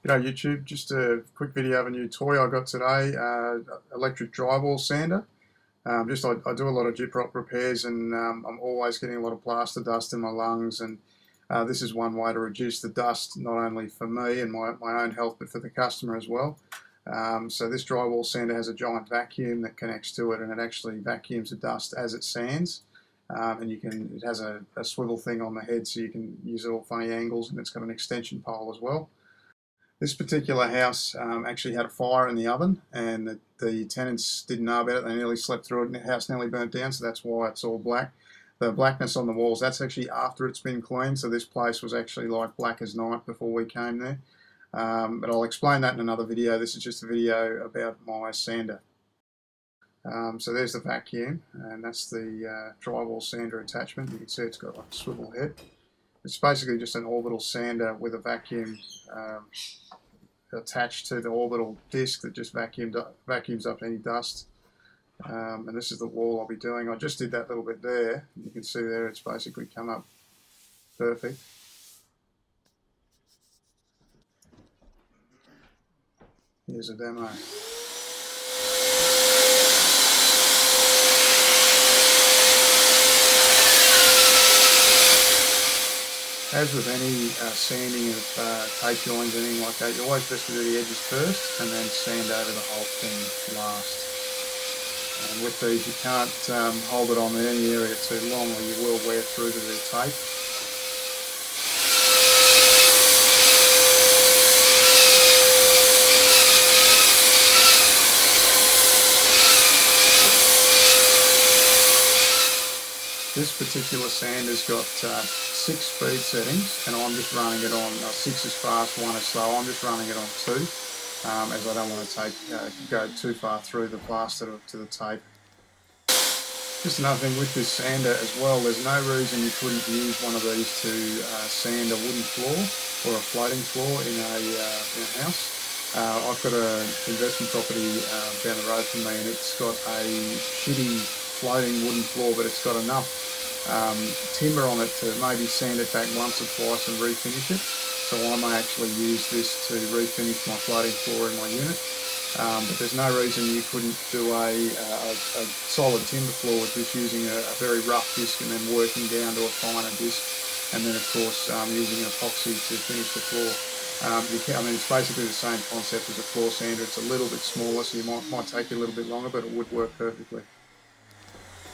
G'day YouTube, just a quick video of a new toy I got today, electric drywall sander. I do a lot of gyprop repairs and I'm always getting a lot of plaster dust in my lungs, and this is one way to reduce the dust, not only for me and my own health but for the customer as well. So this drywall sander has a giant vacuum that connects to it, and it actually vacuums the dust as it sands. It has a swivel thing on the head so you can use it all funny angles, and it's got an extension pole as well. This particular house actually had a fire in the oven, and the tenants didn't know about it. They nearly slept through it, and the house nearly burnt down, so that's why it's all black. The blackness on the walls, that's actually after it's been cleaned, so this place was actually like black as night before we came there. But I'll explain that in another video. This is just a video about my sander. So there's the vacuum, and that's the drywall sander attachment. You can see it's got like a swivel head. It's basically just an orbital sander with a vacuum attached to the orbital disc that just vacuums up any dust. And this is the wall I'll be doing. I just did that little bit there. You can see there it's basically come up perfect. Here's a demo. As with any sanding of tape joins, anything like that, you're always best to do the edges first and then sand over the whole thing last. And with these, you can't hold it on in any area too long, or you will wear through to the tape. This particular sander's got 6 speed settings, and I'm just running it on 6 is fast, 1 is slow. I'm just running it on 2, as I don't want to go too far through the plaster to the tape. Just another thing with this sander as well, there's no reason you couldn't use one of these to sand a wooden floor or a floating floor in a house. I've got an investment property down the road from me, and it's got a shitty floating wooden floor, but it's got enough timber on it to maybe sand it back once or twice and refinish it. So I may actually use this to refinish my floating floor in my unit. But there's no reason you couldn't do a solid timber floor with just using a very rough disc and then working down to a finer disc, and then of course using epoxy to finish the floor. It's basically the same concept as a floor sander. It's a little bit smaller, so it might take you a little bit longer, but it would work perfectly.